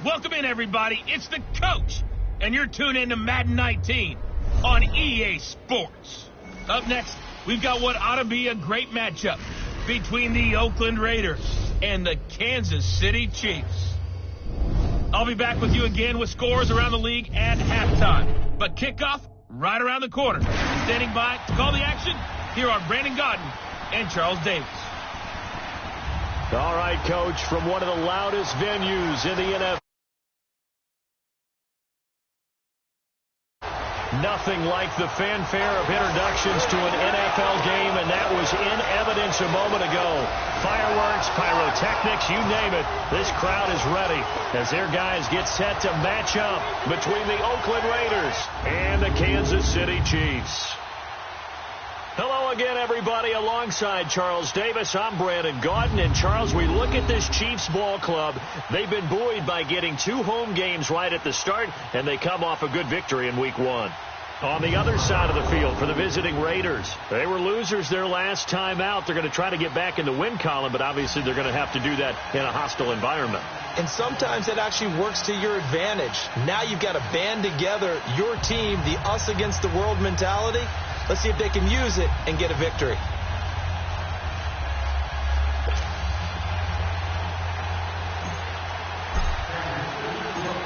Welcome in, everybody. It's the coach, and you're tuned in to Madden 19 on EA Sports. Up next, we've got what ought to be a great matchup between the Oakland Raiders and the Kansas City Chiefs. I'll be back with you again with scores around the league at halftime. But kickoff right around the corner. And standing by to call the action, here are Brandon Godden and Charles Davis. All right, Coach, from one of the loudest venues in the NFL. Nothing like the fanfare of introductions to an NFL game, and that was in evidence a moment ago. Fireworks, pyrotechnics, you name it. This crowd is ready as their guys get set to match up between the Oakland Raiders and the Kansas City Chiefs. Hello again, everybody. Alongside Charles Davis, I'm Brandon Godden. And, Charles, we look at this Chiefs ball club. They've been buoyed by getting 2 home games right at the start, and they come off a good victory in Week 1. On the other side of the field for the visiting Raiders, they were losers their last time out. They're going to try to get back in the win column, but obviously they're going to have to do that in a hostile environment. And sometimes it actually works to your advantage. Now you've got to band together your team, the us against the world mentality. Let's see if they can use it and get a victory.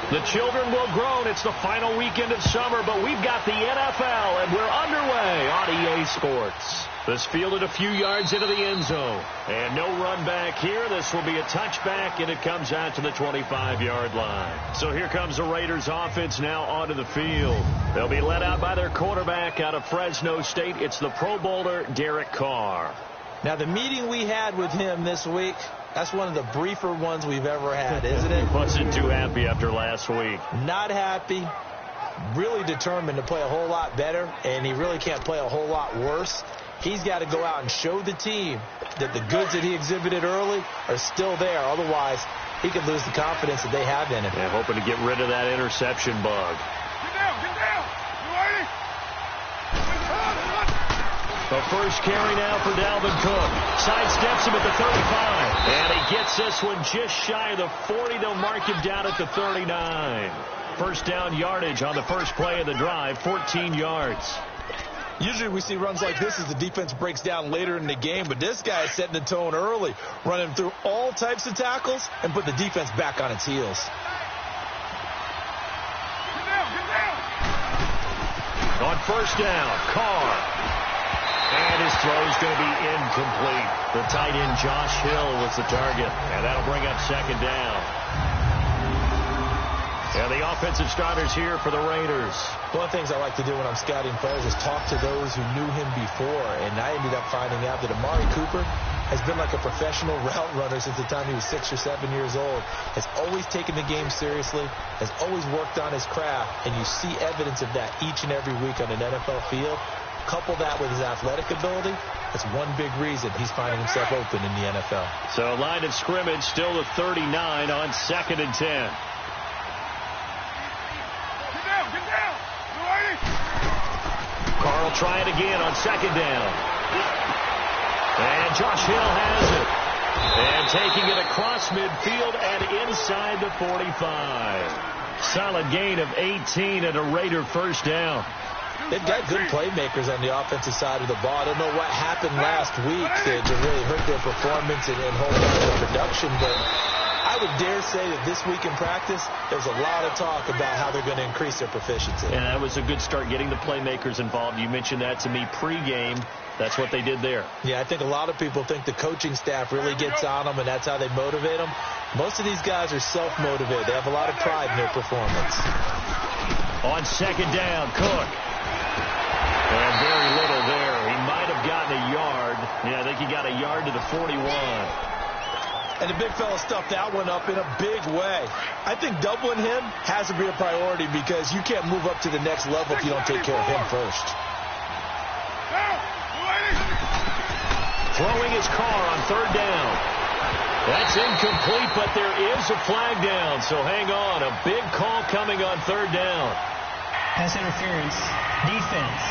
The children will groan. It's the final weekend of summer, but we've got the NFL, and we're underway on EA Sports. This fielded a few yards into the end zone. And no run back here. This will be a touchback, and it comes out to the 25-yard line. So here comes the Raiders offense now onto the field. They'll be led out by their quarterback out of Fresno State. It's the Pro Bowler, Derek Carr. Now, the meeting we had with him this week, that's one of the briefer ones we've ever had, isn't it? He wasn't too happy after last week. Not happy. Really determined to play a whole lot better, and he really can't play a whole lot worse. He's got to go out and show the team that the goods that he exhibited early are still there. Otherwise, he could lose the confidence that they have in him. And hoping to get rid of that interception bug. Get down, get down. You ready? The first carry now for Dalvin Cook. Sidesteps him at the 35. And he gets this one just shy of the 40. They'll mark him down at the 39. First down yardage on the first play of the drive, 14 yards. Usually we see runs like this as the defense breaks down later in the game, but this guy is setting the tone early, running through all types of tackles and put the defense back on its heels. Get down, get down. On first down, Carr. And his throw is going to be incomplete. The tight end, Josh Hill, was the target, and that'll bring up second down. And the offensive starters here for the Raiders. One of the things I like to do when I'm scouting players is talk to those who knew him before, and I ended up finding out that Amari Cooper has been like a professional route runner since the time he was 6 or 7 years old, has always taken the game seriously, has always worked on his craft, and you see evidence of that each and every week on an NFL field. Couple that with his athletic ability, that's one big reason he's finding himself open in the NFL. So line of scrimmage still the 39 on 2nd and 10. Get down. You ready? Carl try it again on second down. And Josh Hill has it. And taking it across midfield and inside the 45. Solid gain of 18 and a Raider first down. They've got good playmakers on the offensive side of the ball. I don't know what happened last week to really hurt their performance and hold on to production, but I would dare say that this week in practice, there's a lot of talk about how they're going to increase their proficiency. And that was a good start, getting the playmakers involved. You mentioned that to me pregame. That's what they did there. Yeah, I think a lot of people think the coaching staff really gets on them, and that's how they motivate them. Most of these guys are self-motivated. They have a lot of pride in their performance. On second down, Cook. And very little there. He might have gotten a yard. Yeah, I think he got a yard to the 41. And the big fella stuffed that one up in a big way. I think doubling him has to be a priority because you can't move up to the next level if you don't take care of him first. Throwing his car on third down. That's incomplete, but there is a flag down. So hang on. A big call coming on third down. Pass interference. Defense.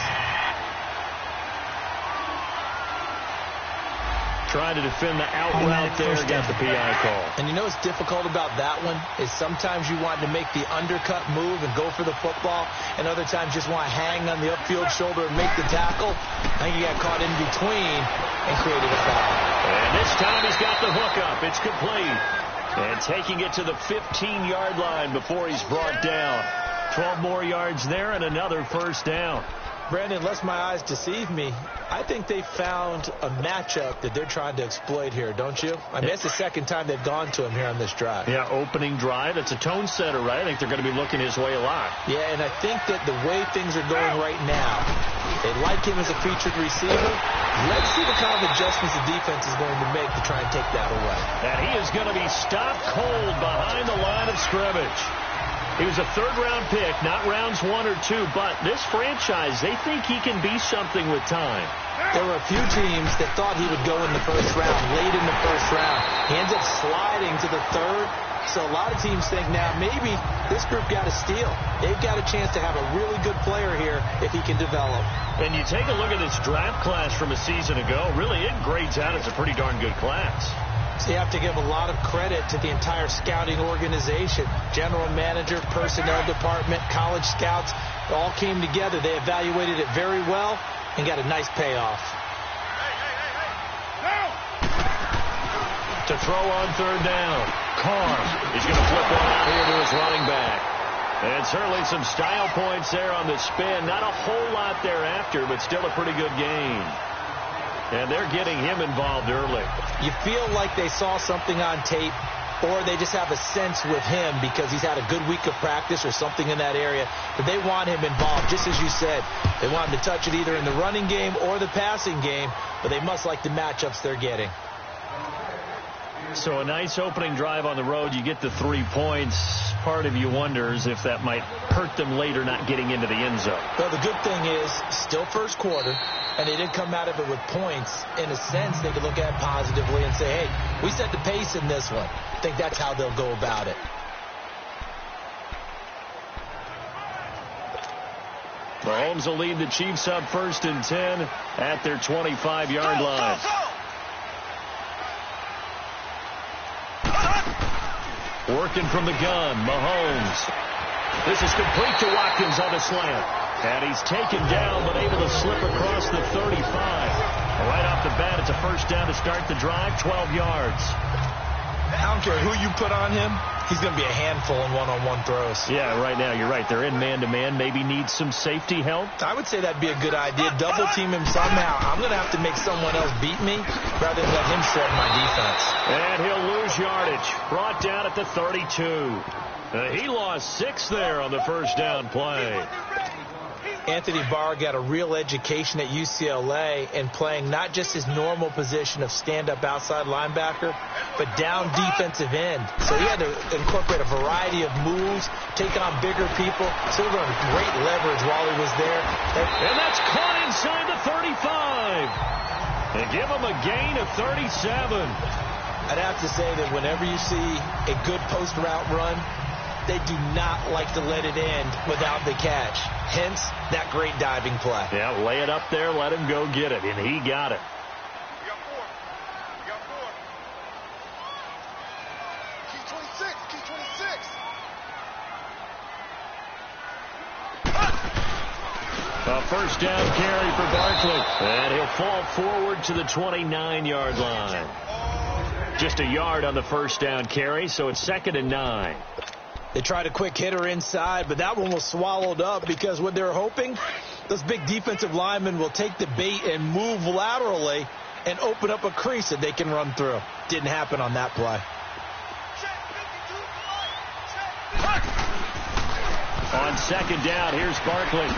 trying to defend the out route there, got the PI call. And you know what's difficult about that one is sometimes you want to make the undercut move and go for the football, and other times just want to hang on the upfield shoulder and make the tackle. I think he got caught in between and created a foul. And this time he's got the hook up. It's complete. And taking it to the 15-yard line before he's brought down. 12 more yards there and another first down. Brandon, unless my eyes deceive me, I think they found a matchup that they're trying to exploit here, don't you? I mean, it's the second time they've gone to him here on this drive. Yeah, opening drive. It's a tone setter, right? I think they're going to be looking his way a lot. Yeah, and I think that the way things are going right now, they like him as a featured receiver. Let's see what kind of adjustments the defense is going to make to try and take that away. And he is going to be stopped cold behind the line of scrimmage. He was a third-round pick, not rounds 1 or 2, but this franchise, they think he can be something with time. There were a few teams that thought he would go in the first round, late in the first round. He ends up sliding to the third, so a lot of teams think now maybe this group got a steal. They've got a chance to have a really good player here if he can develop. And you take a look at this draft class from a season ago, really it grades out as a pretty darn good class. So you have to give a lot of credit to the entire scouting organization. General manager, personnel department, college scouts, all came together. They evaluated it very well and got a nice payoff. To throw on third down. Carr is going to flip one out here to his running back. And certainly some style points there on the spin. Not a whole lot thereafter, but still a pretty good gain. And they're getting him involved early. You feel like they saw something on tape, or they just have a sense with him because he's had a good week of practice or something in that area, but they want him involved. Just as you said, they want him to touch it either in the running game or the passing game, but they must like the matchups they're getting. So a nice opening drive on the road. You get the 3 points. Part of you wonders if that might hurt them later not getting into the end zone. Well, the good thing is still first quarter, and they didn't come out of it with points. In a sense, they could look at it positively and say, hey, we set the pace in this one. I think that's how they'll go about it. Mahomes will lead the Chiefs up 1st and 10 at their 25-yard line. Working from the gun, Mahomes. This is complete to Watkins on the slant. And he's taken down, but able to slip across the 35. Right off the bat, it's a first down to start the drive, 12 yards. I don't care who you put on him, he's going to be a handful in one-on-one throws. Yeah, right now, you're right. They're in man-to-man. Maybe needs some safety help. I would say that'd be a good idea. Double team him somehow. I'm going to have to make someone else beat me rather than let him shred my defense. And he'll lose yardage. Brought down at the 32. He lost 6 there on the first down play. Anthony Barr got a real education at UCLA in playing not just his normal position of stand-up outside linebacker, but down defensive end. So he had to incorporate a variety of moves, take on bigger people. So he learned great leverage while he was there. And that's caught inside the 35. They give him a gain of 37. I'd have to say that whenever you see a good post route run, they do not like to let it end without the catch. Hence, that great diving play. Yeah, lay it up there, let him go get it, and he got it. We got 4. We got 4. Key 26. Key 26. A first down carry for Barkley. And he'll fall forward to the 29-yard line. Just a yard on the first down carry, so it's 2nd and 9. They tried a quick hitter inside, but that one was swallowed up because what they're hoping, those big defensive linemen will take the bait and move laterally and open up a crease that they can run through. Didn't happen on that play. On 2nd down, here's Barkley.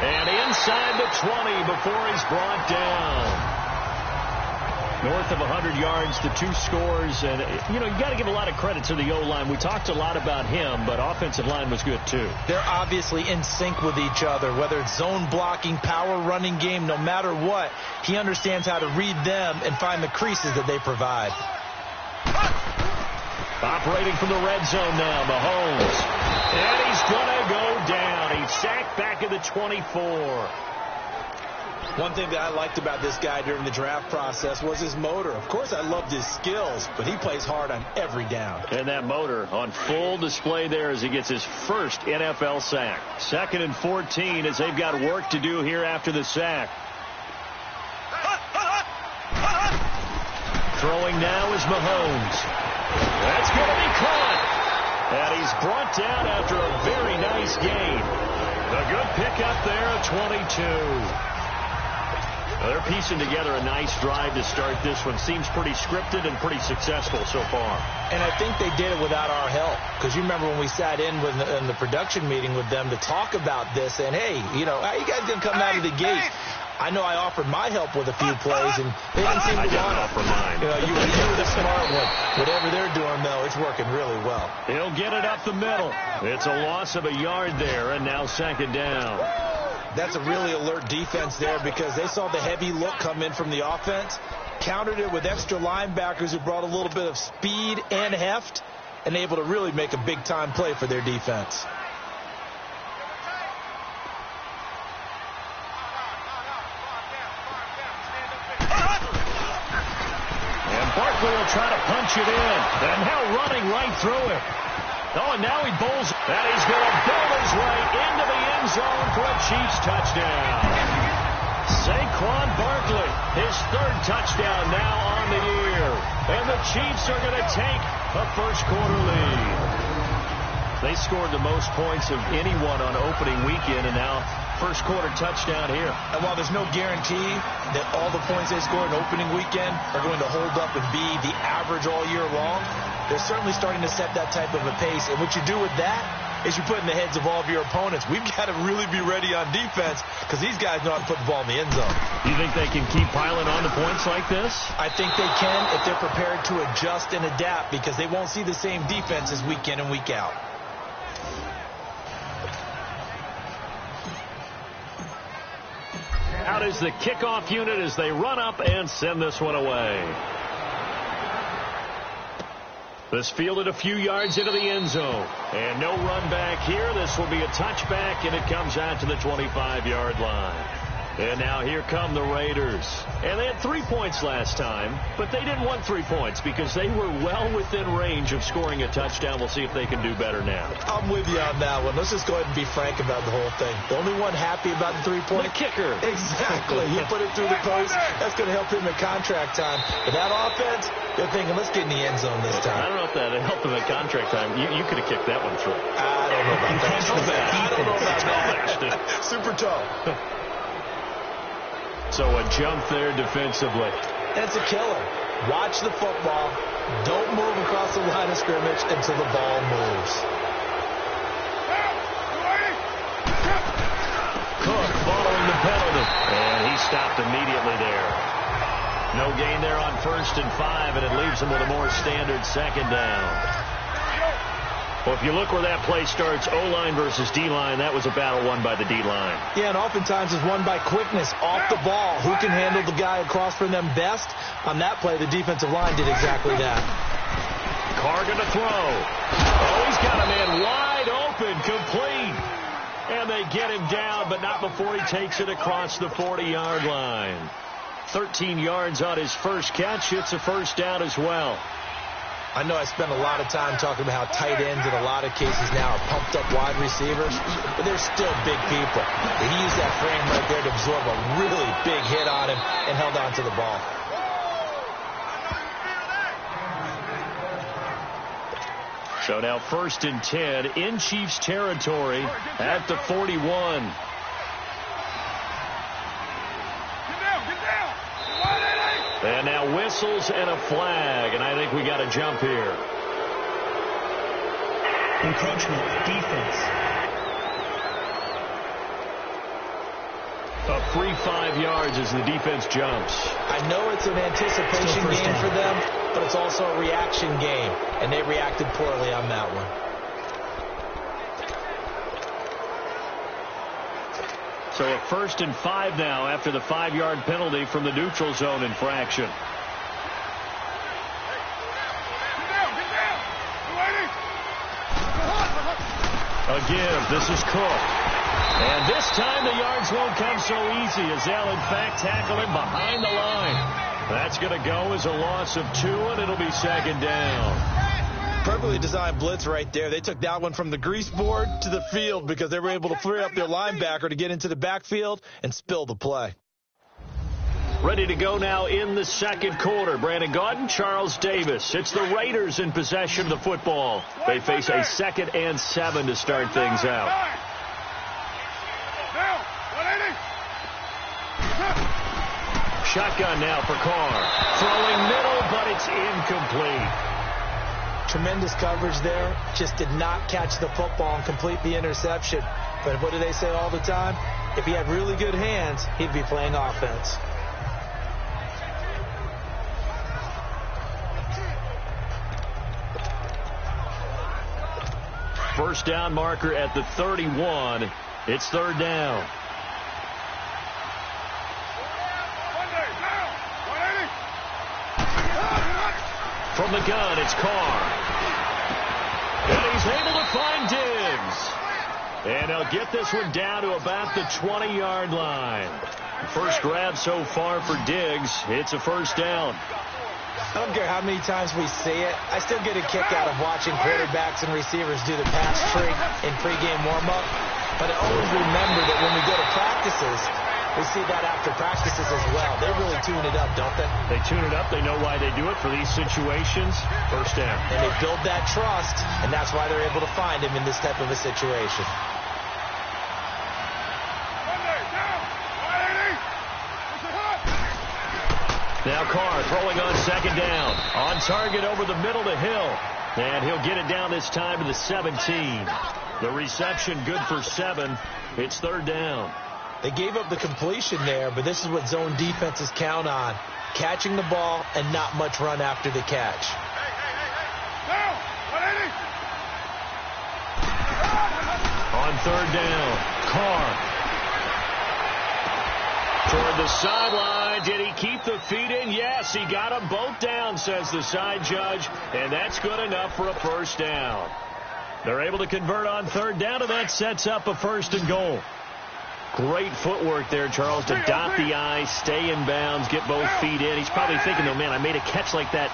And inside the 20 before he's brought down. North of 100 yards, the 2 scores. And, you know, you got to give a lot of credit to the O-line. We talked a lot about him, but offensive line was good, too. They're obviously in sync with each other, whether it's zone blocking, power running game, no matter what. He understands how to read them and find the creases that they provide. Operating from the red zone now, Mahomes. And he's going to go down. He's sacked back at the 24. One thing that I liked about this guy during the draft process was his motor. Of course, I loved his skills, but he plays hard on every down. And that motor on full display there as he gets his first NFL sack. 2nd and 14 as they've got work to do here after the sack. Throwing now is Mahomes. That's going to be caught. And he's brought down after a very nice gain. A good pickup there at 22. They're piecing together a nice drive to start this one. Seems pretty scripted and pretty successful so far. And I think they did it without our help. Because you remember when we sat in the production meeting with them to talk about this. And, hey, you know, how you guys going to come out of the gate? I know I offered my help with a few plays, and they didn't seem to want to. I didn't offer mine. You know, you were the smart one. Whatever they're doing, though, it's working really well. He'll get it up the middle. It's a loss of a yard there, and now 2nd down. That's a really alert defense there because they saw the heavy look come in from the offense, countered it with extra linebackers who brought a little bit of speed and heft, and able to really make a big-time play for their defense. And Barkley will try to punch it in, and now running right through it. Oh, and now he bowls, and he's going to bowl his way into the end zone for a Chiefs touchdown. Saquon Barkley, his 3rd touchdown now on the year. And the Chiefs are going to take a first-quarter lead. They scored the most points of anyone on opening weekend, and now first-quarter touchdown here. And while there's no guarantee that all the points they scored in opening weekend are going to hold up and be the average all year long, they're certainly starting to set that type of a pace. And what you do with that is you put in the heads of all of your opponents, we've got to really be ready on defense because these guys know how to put the ball in the end zone. You think they can keep piling on to points like this? I think they can if they're prepared to adjust and adapt because they won't see the same defenses week in and week out. Out is the kickoff unit as they run up and send this one away. This fielded a few yards into the end zone. And no run back here. This will be a touchback, and it comes out to the 25-yard line. And now here come the Raiders. And they had 3 points last time, but they didn't want 3 points because they were well within range of scoring a touchdown. We'll see if they can do better now. I'm with you on that one. Let's just go ahead and be frank about the whole thing. The only one happy about the 3-point. The kicker. Exactly. You put it through the post. That's going to help him at contract time. But that offense, they're thinking, let's get in the end zone this time. I don't know if that helped him at contract time. You could have kicked that one through. I don't know about that. I don't know about that. Super tough. So a jump there defensively. That's a killer. Watch the football. Don't move across the line of scrimmage until the ball moves. Cook following the penalty. And he stopped immediately there. No gain there on 1st and 5, and it leaves them with a more standard 2nd down. Well, if you look where that play starts, O-line versus D-line, that was a battle won by the D-line. Yeah, and oftentimes it's won by quickness off the ball. Who can handle the guy across from them best? On that play, the defensive line did exactly that. Carr going to throw. Oh, he's got a man wide open, complete. And they get him down, but not before he takes it across the 40-yard line. 13 yards on his first catch. It's a first down as well. I know I spent a lot of time talking about how tight ends in a lot of cases now are pumped up wide receivers, but they're still big people. He used that frame right there to absorb a really big hit on him and held on to the ball. So now 1st and 10 in Chiefs territory at the 41. And now whistles and a flag, and I think we got a jump here. Encroachment, defense. A free 5 yards as the defense jumps. I know it's an anticipation game for them, but it's also a reaction game, and they reacted poorly on that one. So a 1st and 5 now after the 5-yard penalty from the neutral zone infraction. Again, this is Cook. And this time the yards won't come so easy as they'll, in fact, tackle him behind the line. That's going to go as a loss of 2, and it'll be second down. Perfectly designed blitz right there. They took that one from the grease board to the field because they were able to free up their linebacker to get into the backfield and spill the play. Ready to go now in the second quarter. Brandon Gaudin, Charles Davis. It's the Raiders in possession of the football. They face a 2nd and 7 to start things out. Shotgun now for Carr. Throwing middle, but it's incomplete. Tremendous coverage there. Just did not catch the football and complete the interception. But what do they say all the time? If he had really good hands, he'd be playing offense. First down marker at the 31. It's third down. From the gun, it's Carr. And he's able to find Diggs. And he'll get this one down to about the 20-yard line. First grab so far for Diggs. It's a first down. I don't care how many times we see it. I still get a kick out of watching quarterbacks and receivers do the pass trick in pregame warm-up. But I always remember that when we go to practices, we see that after practices as well. They really tune it up, don't they? They tune it up. They know why they do it for these situations. First down. And they build that trust, and that's why they're able to find him in this type of a situation. Now Carr throwing on second down. On target over the middle to Hill. And he'll get it down this time to the 17. The reception good for 7. It's third down. They gave up the completion there, but this is what zone defenses count on. Catching the ball and not much run after the catch. On third down, Carr. Toward the sideline. Did he keep the feet in? Yes, he got them both down, says the side judge. And that's good enough for a first down. They're able to convert on third down, and that sets up a first and goal. Great footwork there, Charles, to dot the I, stay in bounds, get both feet in. He's probably thinking, though, man, I made a catch like that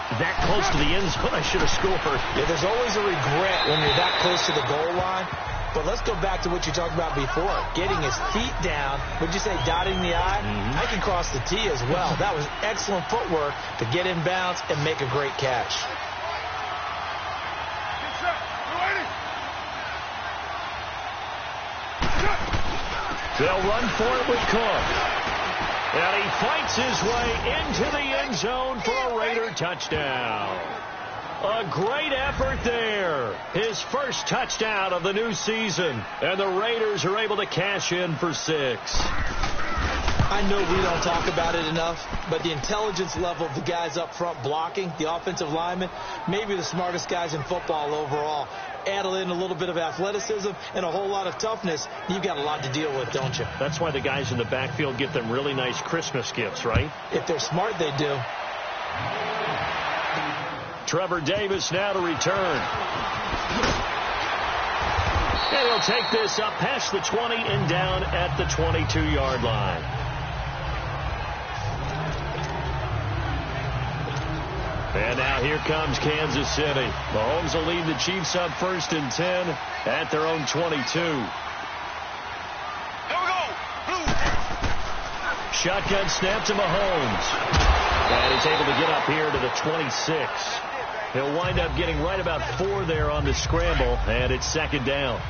close to the end zone. I should have scored. Yeah, there's always a regret when you're that close to the goal line. But let's go back to what you talked about before. Getting his feet down. Would you say dotting the I? Mm-hmm. I can cross the T as well. That was excellent footwork to get in bounds and make a great catch. They'll run for it with Cook. And he fights his way into the end zone for a Raider touchdown. A great effort there. His first touchdown of the new season. And the Raiders are able to cash in for 6. I know we don't talk about it enough, but the intelligence level of the guys up front blocking, the offensive linemen, maybe the smartest guys in football overall. Add in a little bit of athleticism and a whole lot of toughness, you've got a lot to deal with, don't you? That's why the guys in the backfield get them really nice Christmas gifts, right? If they're smart, they do. Trevor Davis now to return. And he'll take this up past the 20 and down at the 22-yard line. And now here comes Kansas City. Mahomes will lead the Chiefs up 1st and 10 at their own 22. Shotgun snap to Mahomes. And he's able to get up here to the 26. He'll wind up getting right about 4 there on the scramble, and it's second down.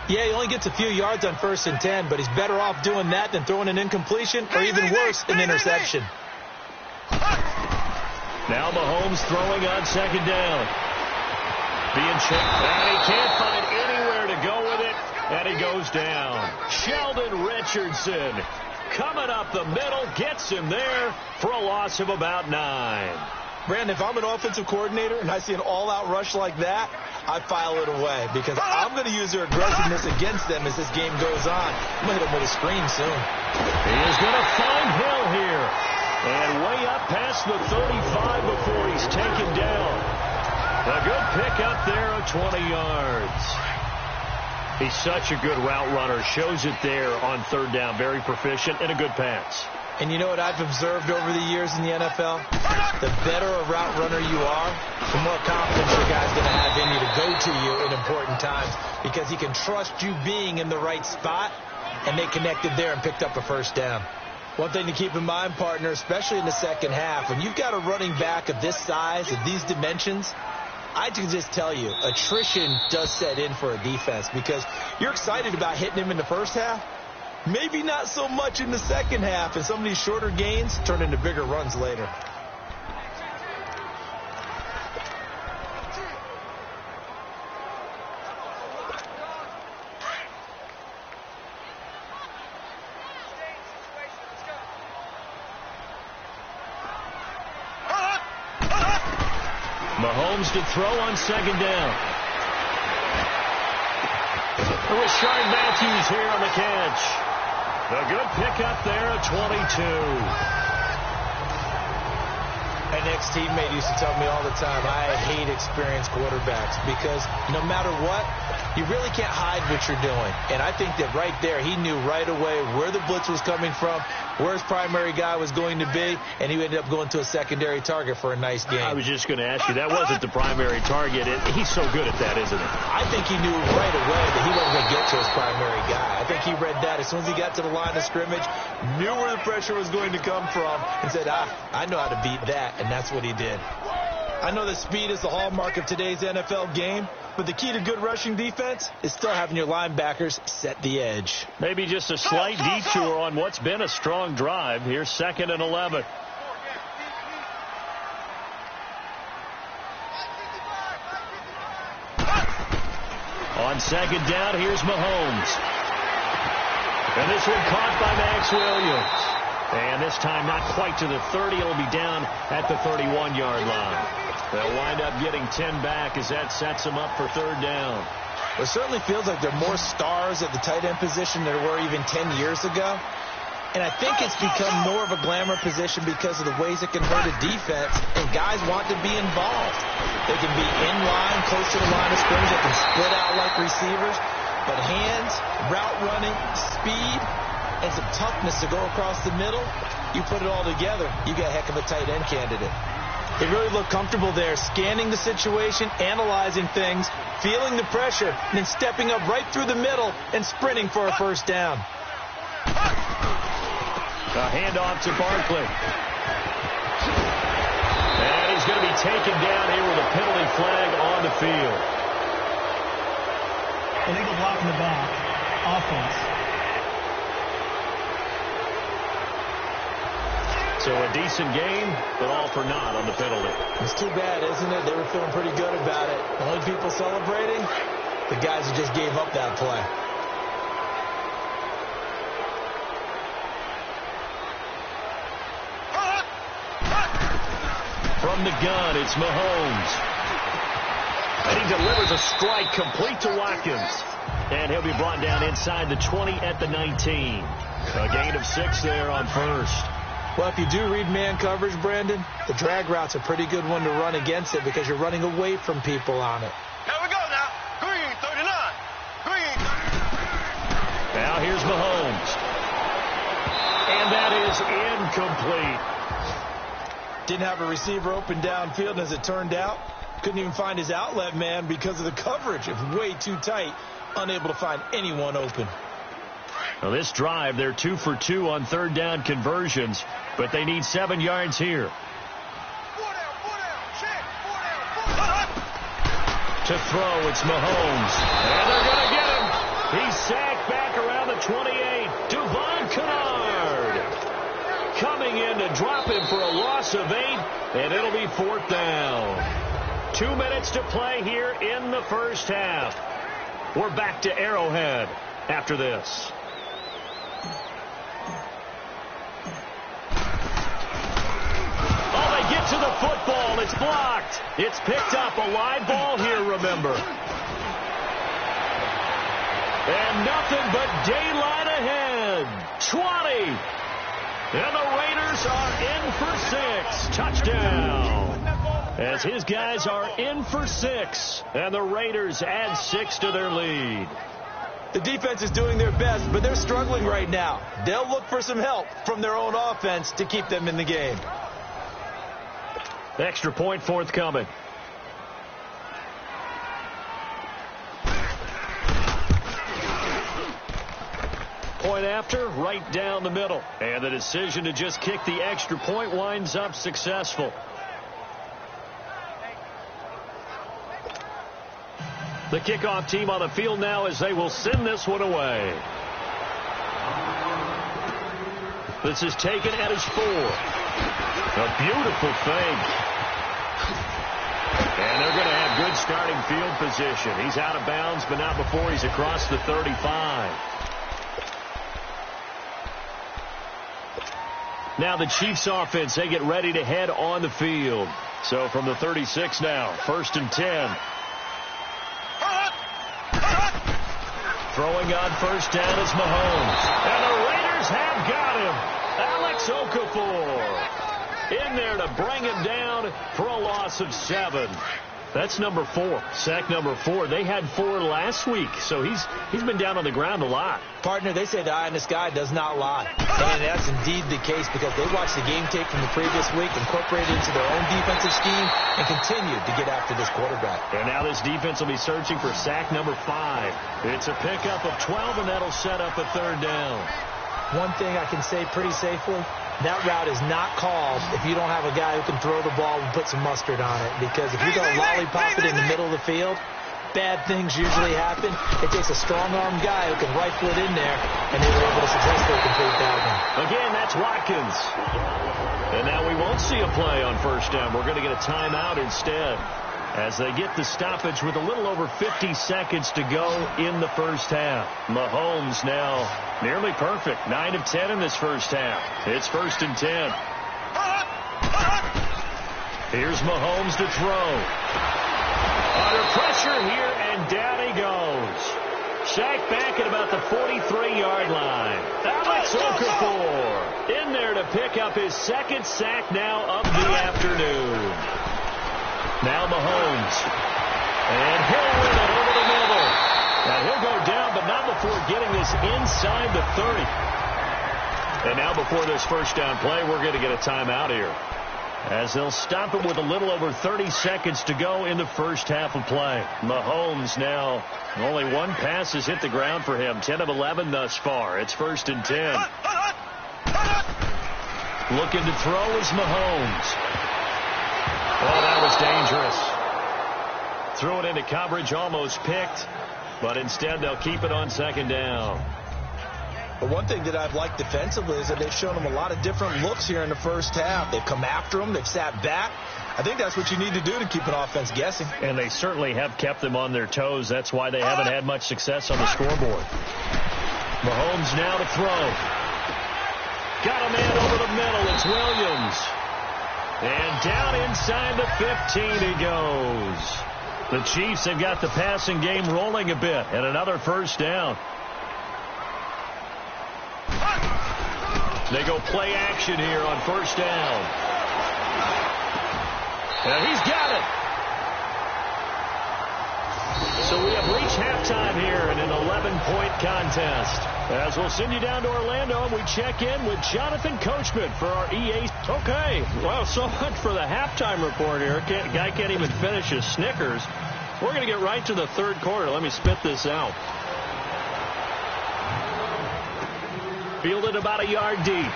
Yeah, he only gets a few yards on 1st and 10, but he's better off doing that than throwing an incompletion or even worse, an interception. Now Mahomes throwing on second down. Being checked, and he can't find anywhere to go with it, and he goes down. Sheldon Richardson coming up the middle, gets him there for a loss of about 9. Brandon, if I'm an offensive coordinator and I see an all-out rush like that, I file it away because I'm going to use their aggressiveness against them as this game goes on. I'm going to hit them with a screen soon. He is going to find Hill here. And way up past the 35 before he's taken down. A good pickup there of 20 yards. He's such a good route runner. Shows it there on third down. Very proficient and a good pass. And you know what I've observed over the years in the NFL? The better a route runner you are, the more confidence your guy's going to have in you to go to you in important times because he can trust you being in the right spot, and they connected there and picked up a first down. One thing to keep in mind, partner, especially in the second half, when you've got a running back of this size, of these dimensions, I can just tell you, attrition does set in for a defense because you're excited about hitting him in the first half. Maybe not so much in the second half, and some of these shorter gains turn into bigger runs later. Mahomes to throw on second down. Rashard Matthews here on the catch. A good pickup there at 22. An ex-teammate used to tell me all the time, I hate experienced quarterbacks because no matter what, you really can't hide what you're doing. And I think that right there, he knew right away where the blitz was coming from, where his primary guy was going to be, and he ended up going to a secondary target for a nice game. I was just going to ask you, that wasn't the primary target. He's so good at that, isn't he? I think he knew right away that he wasn't going to get to his primary guy. I think he read that as soon as he got to the line of scrimmage, knew where the pressure was going to come from, and said, I know how to beat that, and that's what he did. I know that speed is the hallmark of today's NFL game, but the key to good rushing defense is still having your linebackers set the edge. Maybe just a slight detour on what's been a strong drive. Here's 2nd and 11. On second down, here's Mahomes. And this one caught by Max Williams. And this time not quite to the 30. It'll be down at the 31-yard line. They'll wind up getting 10 back as that sets them up for third down. It certainly feels like there are more stars at the tight end position than there were even 10 years ago. And I think it's become more of a glamour position because of the ways it can hurt a defense, and guys want to be involved. They can be in line, close to the line of scrimmage. They can split out like receivers. But hands, route running, speed, and some toughness to go across the middle, you put it all together, you got a heck of a tight end candidate. They really look comfortable there, scanning the situation, analyzing things, feeling the pressure, and then stepping up right through the middle and sprinting for a first down. A handoff to Barkley. And he's going to be taken down here with a penalty flag on the field. Illegal block in the back. Offense. So a decent game, but all for naught on the penalty. It's too bad, isn't it? They were feeling pretty good about it. The only people celebrating, the guys who just gave up that play. From the gun, it's Mahomes. And he delivers a strike complete to Watkins. And he'll be brought down inside the 20 at the 19. A gain of 6 there on first. Well, if you do read man coverage, Brandon, the drag route's a pretty good one to run against it because you're running away from people on it. Here we go now. Green, 39. Green. Now here's Mahomes. And that is incomplete. Didn't have a receiver open downfield, and as it turned out, couldn't even find his outlet man because of the coverage. It was way too tight, unable to find anyone open. Well, this drive, they're 2 for 2 on third down conversions, but they need 7 yards here. 4 down, check, 4 down. To throw, it's Mahomes. And they're going to get him. He's sacked back around the 28. Devon Kennard coming in to drop him for a loss of 8, and it'll be 4th down. 2 minutes to play here in the first half. We're back to Arrowhead after this. Oh, they get to the football. It's blocked. It's picked up. A live ball here, remember. And nothing but daylight ahead. 20. And the Raiders are in for 6. Touchdown. As his guys are in for 6. And the Raiders add 6 to their lead. The defense is doing their best, but they're struggling right now. They'll look for some help from their own offense to keep them in the game. Extra point forthcoming. Point after, right down the middle. And the decision to just kick the extra point winds up successful. The kickoff team on the field now as they will send this one away. This is taken at his 4. A beautiful fake. And they're going to have good starting field position. He's out of bounds, but not before he's across the 35. Now the Chiefs offense, they get ready to head on the field. So from the 36 now, 1st and 10. Throwing on first down is Mahomes. And the Raiders have got him. Alex Okafor in there to bring him down for a loss of 7. That's number 4. Sack number 4. They had 4 last week, so he's been down on the ground a lot. Partner, they say the eye in the sky does not lie. And that's indeed the case because they watched the game tape from the previous week, incorporated it into their own defensive scheme, and continued to get after this quarterback. And now this defense will be searching for sack number 5. It's a pickup of 12, and that'll set up a 3rd down. One thing I can say pretty safely, that route is not called if you don't have a guy who can throw the ball and put some mustard on it. Because if you're going to lollipop it in the middle of the field, bad things usually happen. It takes a strong-armed guy who can rifle it in there, and they were able to successfully complete that one. Again, that's Watkins. And now we won't see a play on first down. We're going to get a timeout instead as they get the stoppage with a little over 50 seconds to go in the first half. Mahomes now nearly perfect. 9 of 10 in this first half. It's 1st and 10. Here's Mahomes to throw. Under pressure here, and down he goes. Sacked back at about the 43-yard line. Alex Okafor in there to pick up his 2nd sack now of the afternoon. Now Mahomes. And he'll win it over the middle. Now he'll go down, but not before getting this inside the 30. And now before this first down play, we're going to get a timeout here, as they'll stop it with a little over 30 seconds to go in the first half of play. Mahomes now, only 1 pass has hit the ground for him. 10 of 11 thus far. It's 1st and 10. Looking to throw is Mahomes. Oh, that was dangerous. Threw it into coverage, almost picked, but instead they'll keep it on 2nd down. But one thing that I've liked defensively is that they've shown them a lot of different looks here in the first half. They've come after them. They've sat back. I think that's what you need to do to keep an offense guessing. And they certainly have kept them on their toes. That's why they haven't had much success on the scoreboard. Mahomes now to throw. Got a man over the middle. It's Williams. And down inside the 15 he goes. The Chiefs have got the passing game rolling a bit, and another first down. They go play action here on first down. And he's got it. So we have reached halftime here in an 11-point contest. As we'll send you down to Orlando, and we check in with Jonathan Coachman for our EA. Okay, well, so much for the halftime report here. Guy can't even finish his Snickers. We're going to get right to the 3rd quarter. Let me spit this out. Fielded about a yard deep.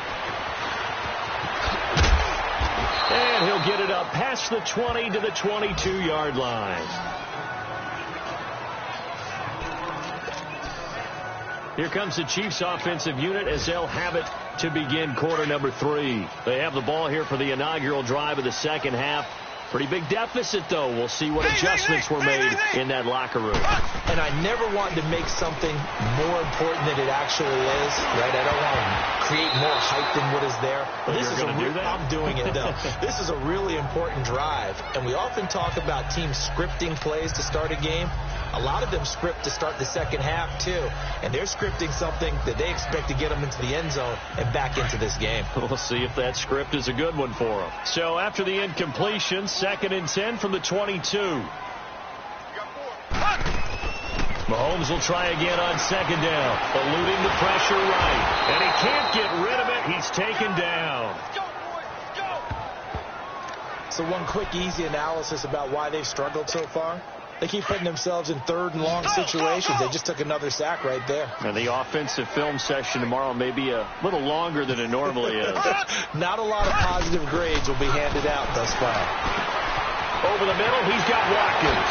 And he'll get it up past the 20 to the 22-yard line. Here comes the Chiefs offensive unit as they'll have it to begin quarter number 3. They have the ball here for the inaugural drive of the second half. Pretty big deficit, though. We'll see what adjustments were made in that locker room. And I never want to make something more important than it actually is, right? I don't want to create more hype than what is there. But this is going to do that? I'm doing it, though. This is a really important drive, and we often talk about teams scripting plays to start a game. A lot of them script to start the second half, too. And they're scripting something that they expect to get them into the end zone and back into this game. We'll see if that script is a good one for them. So after the incompletion, 2nd and 10 from the 22. Mahomes will try again on second down, eluding the pressure right. And he can't get rid of it. He's taken down. So one quick, easy analysis about why they've struggled so far. They keep putting themselves in third and long situations. They just took another sack right there. And the offensive film session tomorrow may be a little longer than it normally is. Not a lot of positive grades will be handed out thus far. Over the middle, he's got Watkins.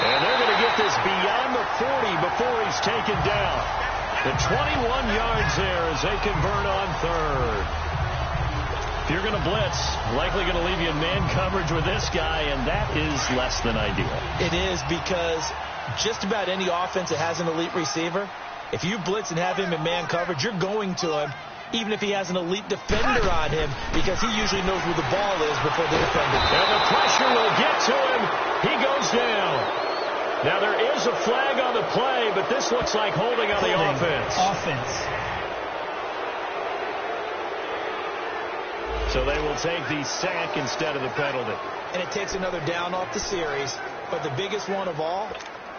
And they're going to get this beyond the 40 before he's taken down. The 21 yards there as they convert on third. If you're going to blitz, likely going to leave you in man coverage with this guy, and that is less than ideal. It is, because just about any offense that has an elite receiver, if you blitz and have him in man coverage, you're going to him, even if he has an elite defender on him, because he usually knows where the ball is before the defender. And the pressure will get to him. He goes down. Now, there is a flag on the play, but this looks like holding on the offense. So they will take the sack instead of the penalty. And it takes another down off the series. But the biggest one of all,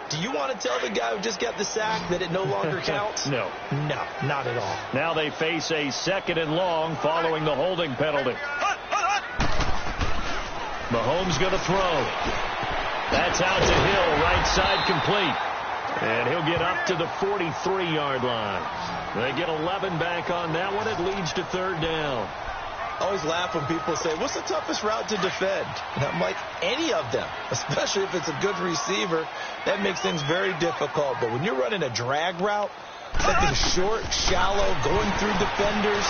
do you want to tell the guy who just got the sack that it no longer counts? No. No, not at all. Now they face a second and long following the holding penalty. Mahomes going to throw. That's out to Hill, right side complete. And he'll get up to the 43-yard line. They get 11 back on that one. It leads to third down. I always laugh when people say, what's the toughest route to defend? And I'm like, any of them, especially if it's a good receiver. That makes things very difficult. But when you're running a drag route, something short, shallow, going through defenders,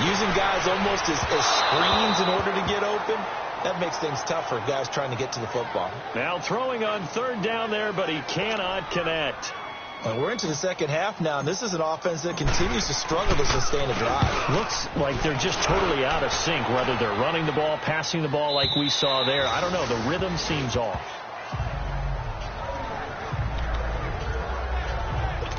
using guys almost as screens in order to get open, that makes things tough for guys trying to get to the football. Now throwing on third down there, but he cannot connect. Well, we're into the second half now, and this is an offense that continues to struggle to sustain a drive. Looks like they're just totally out of sync, whether they're running the ball, passing the ball like we saw there. I don't know. The rhythm seems off.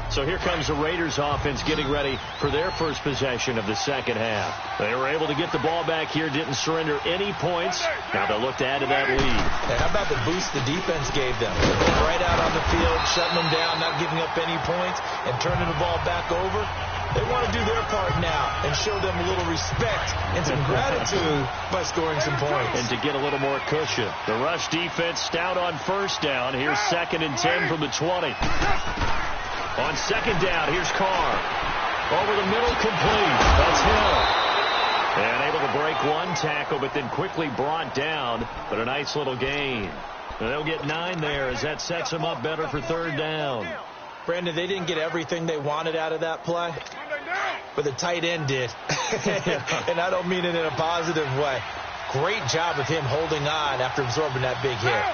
So here comes the Raiders offense getting ready for their first possession of the second half. They were able to get the ball back here, didn't surrender any points. Now they'll look to add to that lead. And how about the boost the defense gave them? Going right out on the field, shutting them down, not giving up any points, and turning the ball back over. They want to do their part now and show them a little respect and some gratitude by scoring some points. And to get a little more cushion. The rush defense stout on first down. Here's 2nd and 10 from the 20. On second down, here's Carr. Over the middle, complete. That's Hill. And able to break one tackle, but then quickly brought down. But a nice little gain. And they'll get 9 there as that sets them up better for third down. Brandon, they didn't get everything they wanted out of that play, but the tight end did. And I don't mean it in a positive way. Great job of him holding on after absorbing that big hit.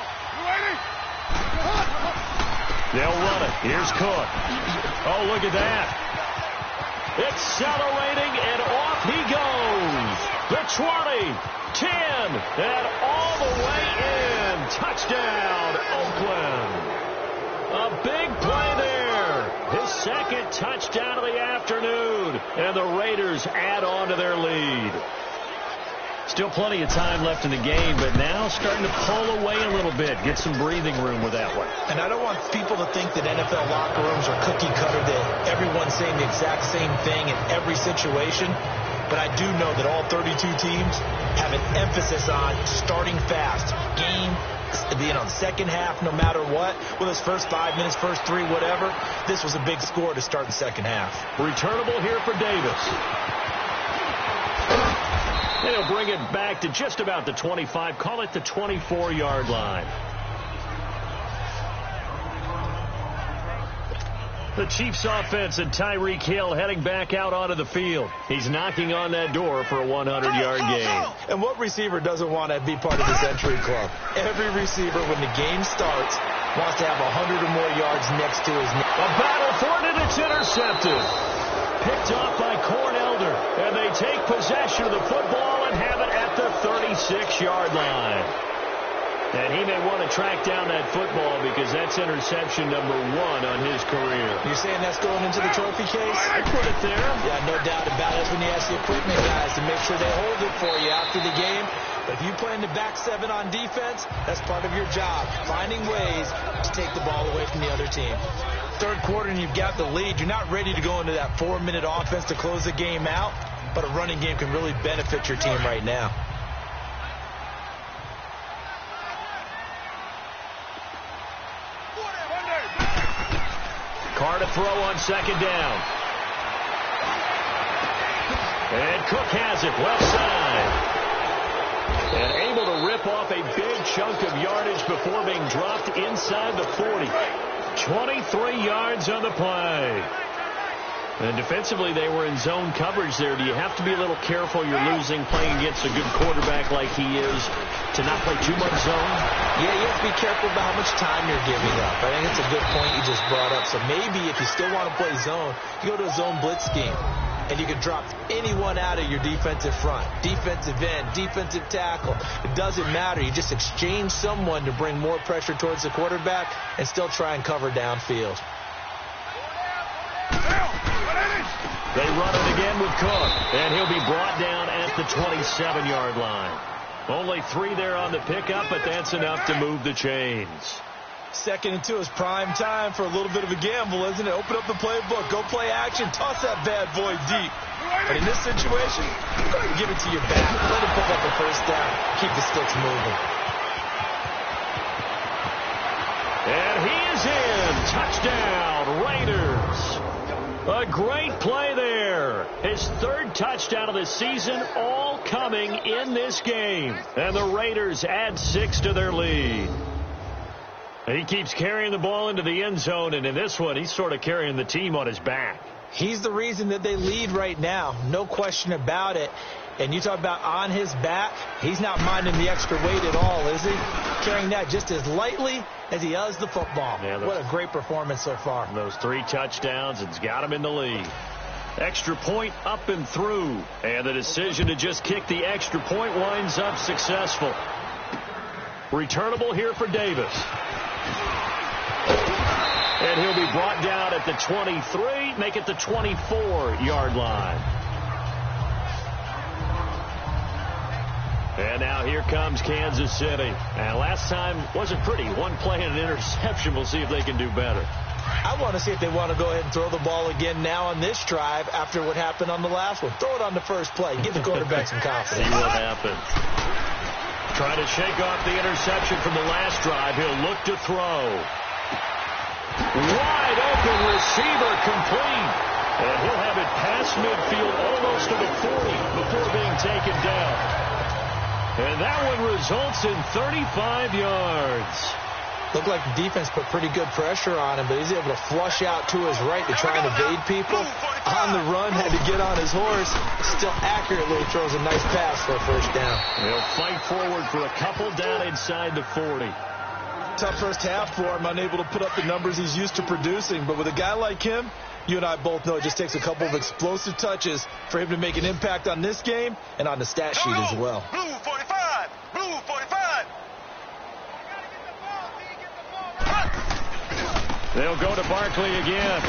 They'll run it. Here's Cook. Oh, look at that. Accelerating, and off he goes. The 20, 10, and all the way in. Touchdown, Oakland. A big play there. His second touchdown of the afternoon. And the Raiders add on to their lead. Still plenty of time left in the game, but now starting to pull away a little bit. Get some breathing room with that one. And I don't want people to think that NFL locker rooms are cookie cutter, that everyone's saying the exact same thing in every situation. But I do know that all 32 teams have an emphasis on starting fast. Game, second half, no matter what. Well, this first 5 minutes, first 3, whatever. This was a big score to start the second half. Returnable here for Davis. They'll bring it back to just about the 25. Call it the 24-yard line. The Chiefs offense and Tyreek Hill heading back out onto the field. He's knocking on that door for a 100-yard gain. And what receiver doesn't want to be part of this entry club? Every receiver, when the game starts, wants to have 100 or more yards next to his name. A battle for it, and it's intercepted. Picked off by Cornelder, and they take possession of the football and have it at the 36-yard line. And he may want to track down that football because that's interception number 1 on his career. You're saying that's going into the trophy case? I put it there. Yeah, no doubt about it. That's when you ask the equipment guys to make sure they hold it for you after the game. But if you play in the back 7 on defense, that's part of your job, finding ways to take the ball away from the other team. Third quarter and you've got the lead. You're not ready to go into that 4-minute offense to close the game out, but a running game can really benefit your team right now. Carr to throw on second down. And Cook has it left side. And able to rip off a big chunk of yardage before being dropped inside the 40. 23 yards on the play. And defensively, they were in zone coverage there. Do you have to be a little careful you're losing playing against a good quarterback like he is to not play too much zone? Yeah, you have to be careful about how much time you're giving up. I think it's a good point you just brought up. So maybe if you still want to play zone, you go to a zone blitz scheme. And you can drop anyone out of your defensive front. Defensive end, defensive tackle. It doesn't matter. You just exchange someone to bring more pressure towards the quarterback and still try and cover downfield. They run it again with Cook. And he'll be brought down at the 27-yard line. Only 3 there on the pickup, but that's enough to move the chains. 2nd and 2 is prime time for a little bit of a gamble, isn't it? Open up the playbook. Go play action. Toss that bad boy deep. But in this situation, go ahead and give it to your back. Let him pick up the first down. Keep the sticks moving. And he is in. Touchdown, Raiders. A great play there. His 3rd touchdown of the season, all coming in this game. And the Raiders add 6 to their lead. And he keeps carrying the ball into the end zone, and in this one, he's sort of carrying the team on his back. He's the reason that they lead right now. No question about it. And you talk about on his back, he's not minding the extra weight at all, is he? Carrying that just as lightly as he does the football. Yeah, what a great performance so far. Those 3 touchdowns, it's got him in the lead. Extra point up and through. And the decision to just kick the extra point winds up successful. Returnable here for Davis. And he'll be brought down at the 23, make it the 24-yard line. And now here comes Kansas City. And last time wasn't pretty. 1 play and an interception. We'll see if they can do better. I want to see if they want to go ahead and throw the ball again now on this drive after what happened on the last one. Throw it on the first play. Give the quarterback some confidence. See what happens. Trying to shake off the interception from the last drive. He'll look to throw. Wide open receiver complete. And he'll have it past midfield almost to the 40 before being taken down. And that one results in 35 yards. Looked like the defense put pretty good pressure on him, but he's able to flush out to his right to try and evade people. On the run, had to get on his horse. Still accurately throws a nice pass for a first down. He'll fight forward for a couple down inside the 40. Tough first half for him, unable to put up the numbers he's used to producing. But with a guy like him, you and I both know it just takes a couple of explosive touches for him to make an impact on this game and on the stat sheet as well. Blue 45. Blue 45. They'll go to Barkley again.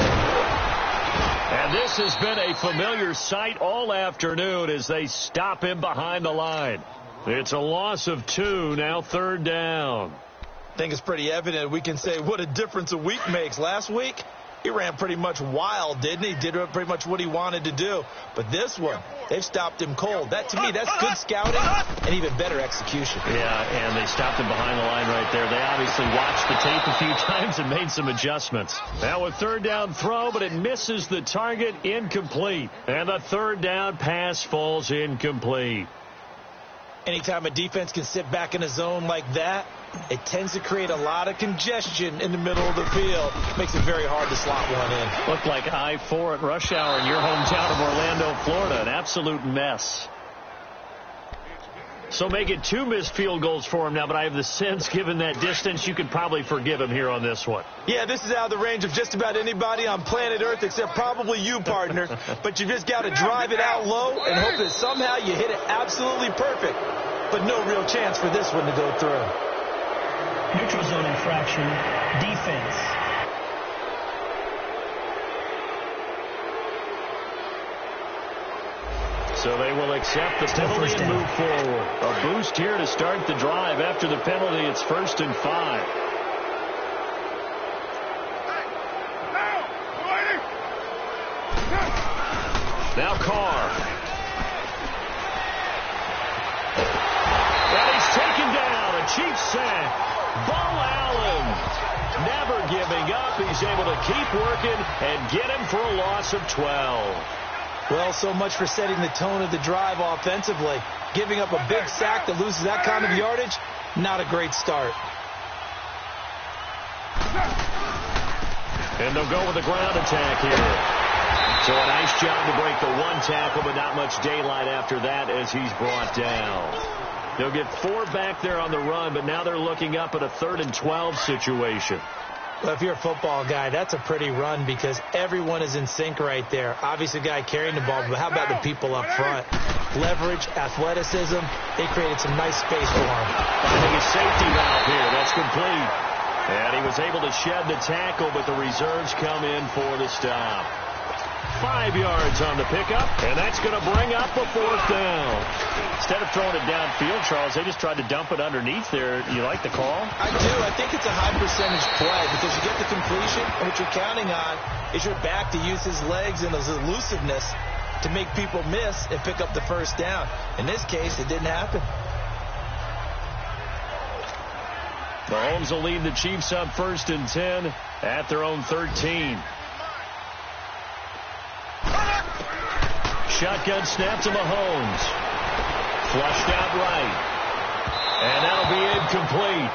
And this has been a familiar sight all afternoon as they stop him behind the line. It's a loss of 2, now 3rd down. I think it's pretty evident. We can say what a difference a week makes. Last week, he ran pretty much wild, didn't he? Did pretty much what he wanted to do. But this one, they've stopped him cold. That, to me, that's good scouting and even better execution. Yeah, and they stopped him behind the line right there. They obviously watched the tape a few times and made some adjustments. Now a 3rd down throw, but it misses the target, incomplete. And the 3rd down pass falls incomplete. Anytime a defense can sit back in a zone like that, it tends to create a lot of congestion in the middle of the field. Makes it very hard to slot one in. Looked like I-4 at rush hour in your hometown of Orlando, Florida. An absolute mess. So make it 2 missed field goals for him now, but I have the sense, given that distance, you could probably forgive him here on this one. Yeah, this is out of the range of just about anybody on planet Earth except probably you, partner. But you just got to drive it out low and hope that somehow you hit it absolutely perfect. But no real chance for this one to go through. Neutral zone infraction. Defense. So they will accept the penalty and move forward. A boost here to start the drive. After the penalty, it's 1st and 5. Now Carr. And he's taken down. A cheap sack. Bo Allen never giving up. He's able to keep working and get him for a loss of 12. Well, so much for setting the tone of the drive offensively. Giving up a big sack that loses that kind of yardage, not a great start. And they'll go with a ground attack here. So a nice job to break the one tackle, but not much daylight after that as he's brought down. They'll get 4 back there on the run, but now they're looking up at a 3rd and 12 situation. Well, if you're a football guy, that's a pretty run because everyone is in sync right there. Obviously, the guy carrying the ball, but how about the people up front? Leverage, athleticism, they created some nice space for him. Finding a safety valve here. That's complete. And he was able to shed the tackle, but the reserves come in for the stop. 5 yards on the pickup, and that's going to bring up a 4th down. Instead of throwing it downfield, Charles, they just tried to dump it underneath there. You like the call? I do. I think it's a high percentage play because you get the completion, and what you're counting on is your back to use his legs and his elusiveness to make people miss and pick up the 1st down. In this case, it didn't happen. Mahomes will lead the Chiefs up 1st and 10 at their own 13. Shotgun snap to Mahomes. Flushed out right. And that'll be incomplete.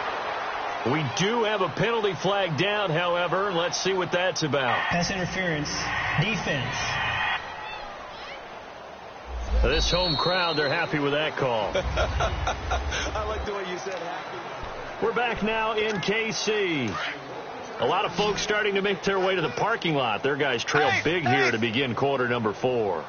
We do have a penalty flag down, however. Let's see what that's about. Pass interference. Defense. This home crowd, they're happy with that call. I like the way you said happy. We're back now in KC. A lot of folks starting to make their way to the parking lot. Their guys trail big here to begin quarter number 4.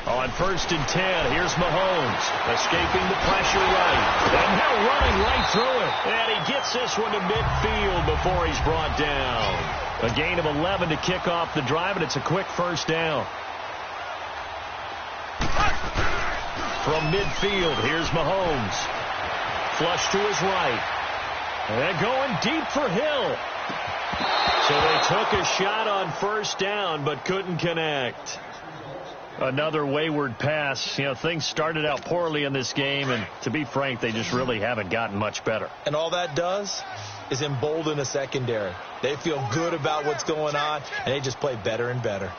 On 1st and 10, here's Mahomes, escaping the pressure right. And now running right through it. And he gets this one to midfield before he's brought down. A gain of 11 to kick off the drive, and it's a quick 1st down. From midfield, here's Mahomes. Flush to his right. And going deep for Hill. So they took a shot on 1st down, but couldn't connect. Another wayward pass. You know, things started out poorly in this game, and to be frank, they just really haven't gotten much better. And all that does is embolden the secondary. They feel good about what's going on, and they just play better and better.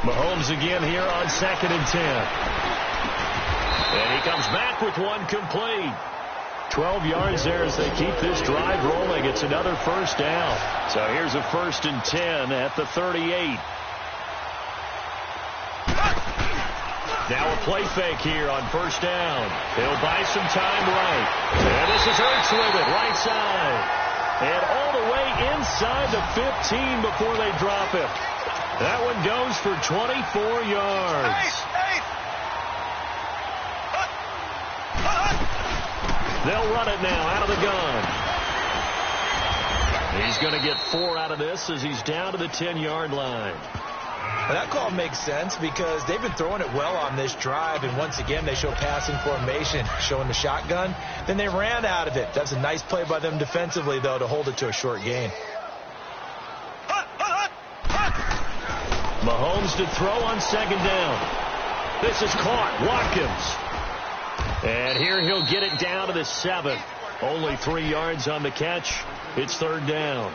Mahomes again here on 2nd and 10. And he comes back with one complete. 12 yards there as they keep this drive rolling. It's another 1st down. So here's a 1st and 10 at the 38. Now a play fake here on 1st down. He'll buy some time right. And this is Ertz with it, right side. And all the way inside the 15 before they drop it. That one goes for 24 yards. They'll run it now out of the gun. He's going to get 4 out of this as he's down to the 10-yard line. Well, that call makes sense because they've been throwing it well on this drive, and once again they show passing formation, showing the shotgun. Then they ran out of it. That's a nice play by them defensively, though, to hold it to a short gain. Mahomes to throw on 2nd down. This is caught. Watkins. And here he'll get it down to the 7. Only 3 yards on the catch. It's 3rd down.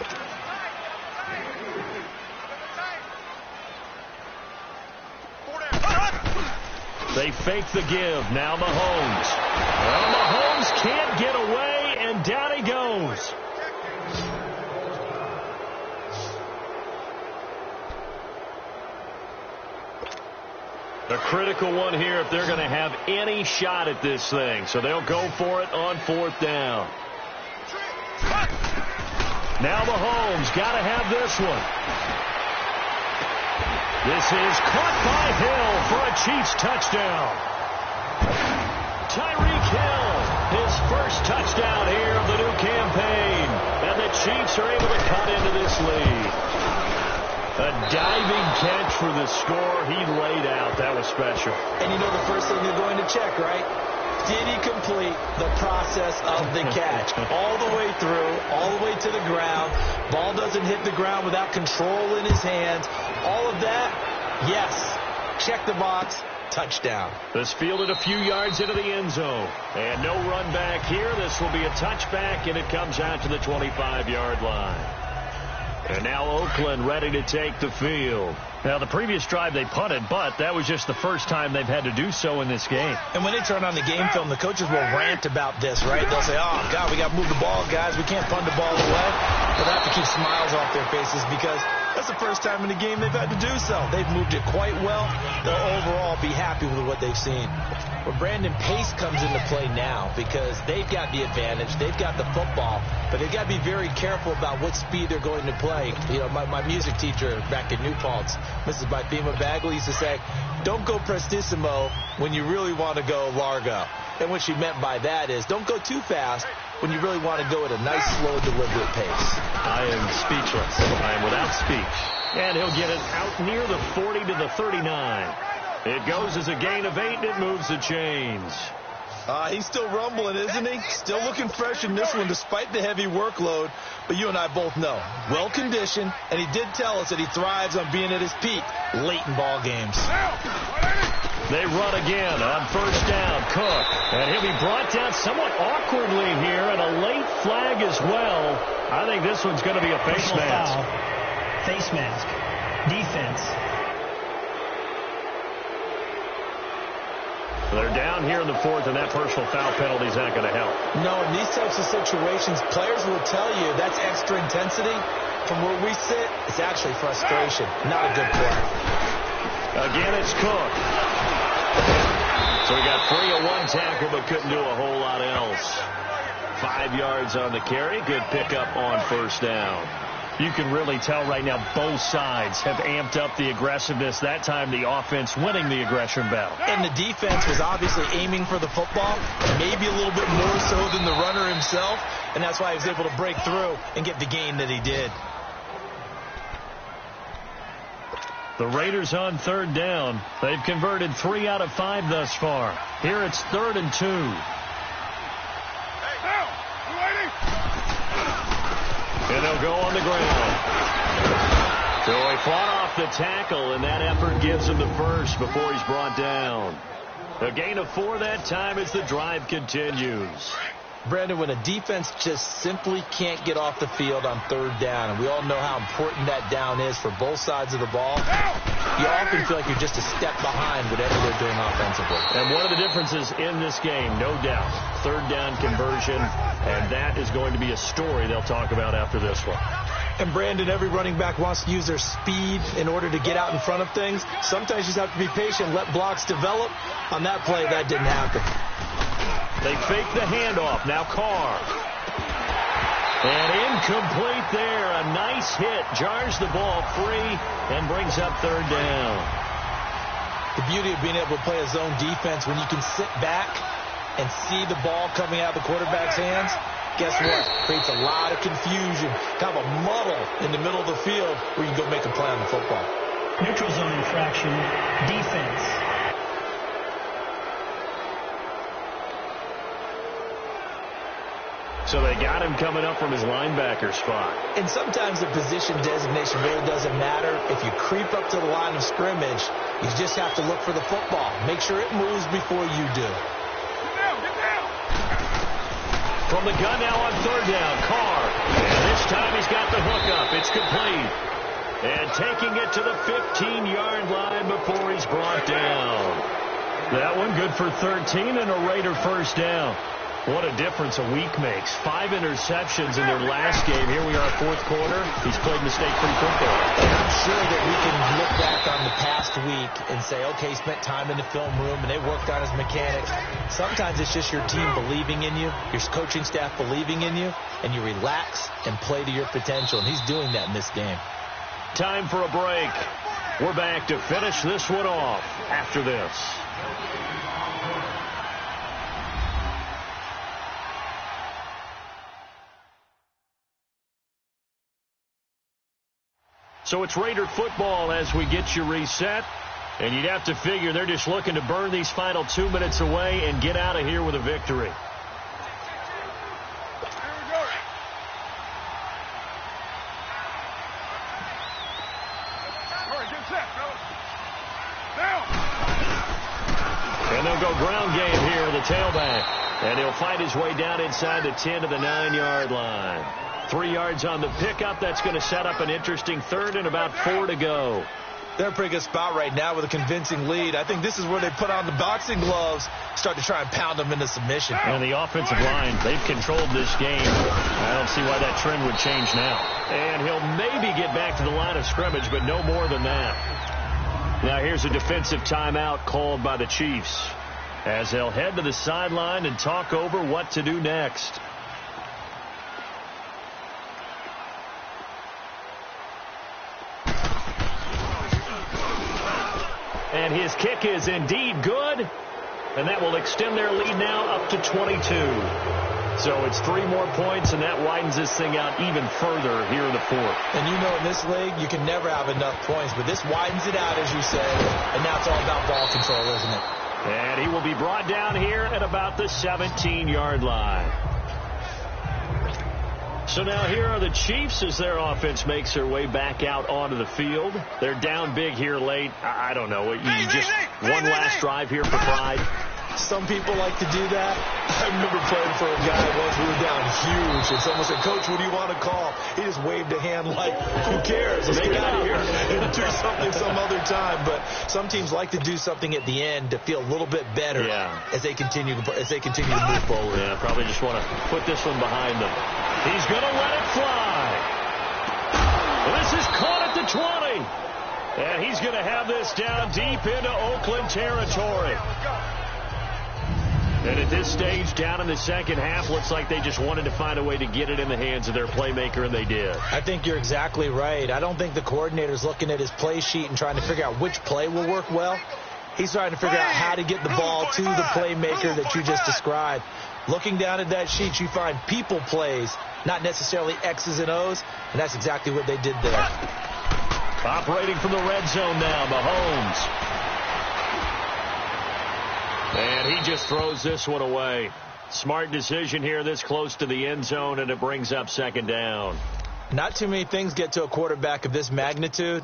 They fake the give. Now Mahomes. Well, Mahomes can't get away, and down he goes. A critical one here if they're going to have any shot at this thing. So they'll go for it on 4th down. Now Mahomes got to have this one. This is caught by Hill for a Chiefs touchdown. Tyreek Hill, his first touchdown here of the new campaign. And the Chiefs are able to cut into this lead. A diving catch for the score. He laid out. That was special. And you know the first thing they're going to check, right? Did he complete the process of the catch? All the way through, all the way to the ground. Ball doesn't hit the ground without control in his hands. All of that, yes. Check the box. Touchdown. This fielded a few yards into the end zone. And no run back here. This will be a touchback, and it comes out to the 25-yard line. And now Oakland ready to take the field. Now, the previous drive they punted, but that was just the first time they've had to do so in this game. And when they turn on the game film, the coaches will rant about this, right? They'll say, oh, God, we got to move the ball, guys. We can't punt the ball away. But they have to keep smiles off their faces because that's the first time in the game they've had to do so. They've moved it quite well. They'll overall be happy with what they've seen. But Brandon, pace comes into play now because they've got the advantage. They've got the football, but they've got to be very careful about what speed they're going to play. You know, my music teacher back in New Paltz, Mrs. Bythema Bagley, used to say, don't go prestissimo when you really want to go largo. And what she meant by that is don't go too fast when you really want to go at a nice, slow, deliberate pace. I am speechless. I am without speech. And he'll get it out near the 40 to the 39. It goes as a gain of 8, and it moves the chains. He's still rumbling, isn't he? Still looking fresh in this one despite the heavy workload. But you and I both know, well-conditioned, and he did tell us that he thrives on being at his peak late in ball games. They run again on first down. Cook, and he'll be brought down somewhat awkwardly here, and a late flag as well. I think this one's going to be a face mask. Foul. Face mask. Defense. They're down here in the fourth, and that personal foul penalty is not going to help. No, in these types of situations, players will tell you that's extra intensity. From where we sit, it's actually frustration. Not a good play. Again, it's Cook. So he got free of one tackle, but couldn't do a whole lot else. 5 yards on the carry. Good pickup on first down. You can really tell right now both sides have amped up the aggressiveness. That time the offense winning the aggression battle. And the defense was obviously aiming for the football, maybe a little bit more so than the runner himself, and that's why he was able to break through and get the gain that he did. The Raiders on third down. They've converted 3 out of 5 thus far. Here it's 3rd and 2. And they'll go on the ground. So he fought off the tackle, and that effort gives him the first before he's brought down. A gain of 4 that time as the drive continues. Brandon, when a defense just simply can't get off the field on third down, and we all know how important that down is for both sides of the ball, you often feel like you're just a step behind whatever they're doing offensively. And one of the differences in this game, no doubt, third down conversion, and that is going to be a story they'll talk about after this one. And Brandon, every running back wants to use their speed in order to get out in front of things. Sometimes you just have to be patient, let blocks develop. On that play, that didn't happen. They fake the handoff. Now Carr. And incomplete there. A nice hit. Jars the ball free and brings up third down. The beauty of being able to play a zone defense when you can sit back and see the ball coming out of the quarterback's hands, guess what? Creates a lot of confusion, kind of a muddle in the middle of the field where you can go make a play on the football. Neutral zone infraction. Defense. So they got him coming up from his linebacker spot. And sometimes the position designation really doesn't matter. If you creep up to the line of scrimmage, you just have to look for the football. Make sure it moves before you do. Get down! From the gun now on third down, Carr. And this time he's got the hook up. It's complete. And taking it to the 15-yard line before he's brought down. That one good for 13 and a Raider first down. What a difference a week makes. 5 interceptions in their last game. Here we are, fourth quarter. He's played mistake-free football. And I'm sure that we can look back on the past week and say, okay, he spent time in the film room and they worked on his mechanics. Sometimes it's just your team believing in you, your coaching staff believing in you, and you relax and play to your potential. And he's doing that in this game. Time for a break. We're back to finish this one off after this. So it's Raider football as we get you reset. And you'd have to figure they're just looking to burn these final 2 minutes away and get out of here with a victory. And they'll go ground game here, the tailback. And he'll find his way down inside the 10 to the 9-yard line. 3 yards on the pickup. That's going to set up an interesting third and about 4 to go. They're in a pretty good spot right now with a convincing lead. I think this is where they put on the boxing gloves, start to try and pound them into submission. And the offensive line, they've controlled this game. I don't see why that trend would change now. And he'll maybe get back to the line of scrimmage, but no more than that. Now here's a defensive timeout called by the Chiefs as they'll head to the sideline and talk over what to do next. And his kick is indeed good, and that will extend their lead now up to 22. So it's 3 more points, and that widens this thing out even further here in the fourth. And you know in this league, you can never have enough points, but this widens it out, as you said, and now it's all about ball control, isn't it? And he will be brought down here at about the 17-yard line. So now here are the Chiefs as their offense makes their way back out onto the field. They're down big here late. I don't know. You just one last drive here for pride. Some people like to do that. I remember playing for a guy once. We were down huge, and someone said, "Coach, what do you want to call?" He just waved a hand like, "Who cares? Let's get out of here and do something some other time." But some teams like to do something at the end to feel a little bit better as they continue to move forward. Yeah, probably just want to put this one behind them. He's going to let it fly. This is caught at the 20. And he's going to have this down deep into Oakland territory. And at this stage, down in the second half, looks like they just wanted to find a way to get it in the hands of their playmaker, and they did. I think you're exactly right. I don't think the coordinator's looking at his play sheet and trying to figure out which play will work well. He's trying to figure out how to get the ball to the playmaker that you just described. Looking down at that sheet, you find people plays, not necessarily X's and O's, and that's exactly what they did there. Operating from the red zone now, Mahomes. And he just throws this one away. Smart decision here this close to the end zone, and it brings up second down. Not too many things get to a quarterback of this magnitude,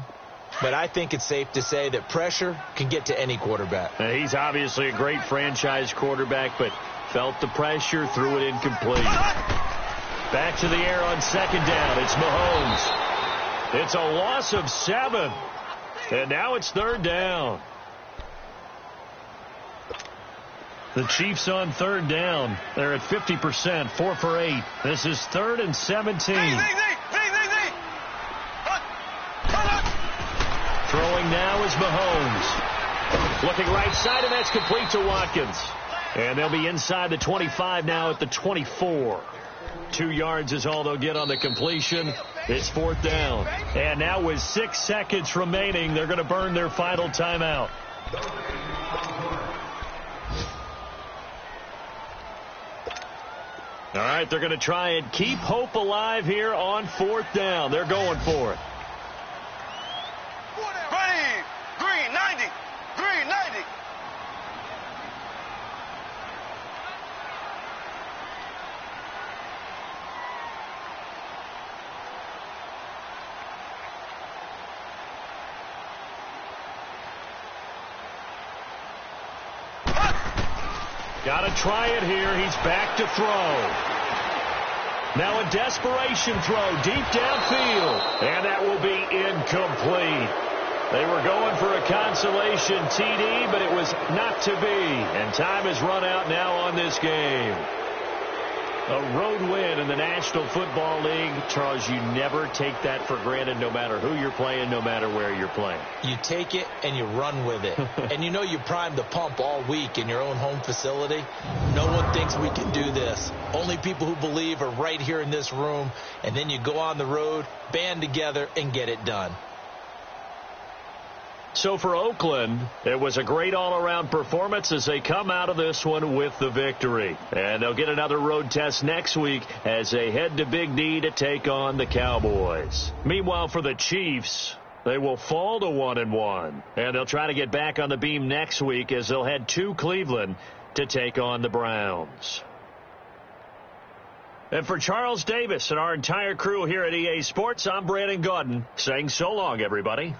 but I think it's safe to say that pressure can get to any quarterback. He's obviously a great franchise quarterback, but felt the pressure, threw it incomplete. Back to the air on second down. It's Mahomes. It's a loss of 7. And now it's third down. The Chiefs on third down. They're at 50%, 4 for 8. This is 3rd and 17. Throwing now is Mahomes. Looking right side, and that's complete to Watkins. And they'll be inside the 25 now at the 24. 2 yards is all they'll get on the completion. It's 4th down. And now with 6 seconds remaining, they're going to burn their final timeout. All right, they're going to try and keep hope alive here on 4th down. They're going for it. Ready, green 90, green 90. Got to try it here. He's back to throw. Now a desperation throw deep downfield. And that will be incomplete. They were going for a consolation TD, but it was not to be. And time has run out now on this game. A road win in the National Football League. Charles, you never take that for granted, no matter who you're playing, no matter where you're playing. You take it and you run with it. And you know you primed the pump all week in your own home facility. No one thinks we can do this. Only people who believe are right here in this room. And then you go on the road, band together, and get it done. So for Oakland, it was a great all-around performance as they come out of this one with the victory. And they'll get another road test next week as they head to Big D to take on the Cowboys. Meanwhile, for the Chiefs, they will fall to 1-1. And they'll try to get back on the beam next week as they'll head to Cleveland to take on the Browns. And for Charles Davis and our entire crew here at EA Sports, I'm Brandon Gaudin saying so long, everybody.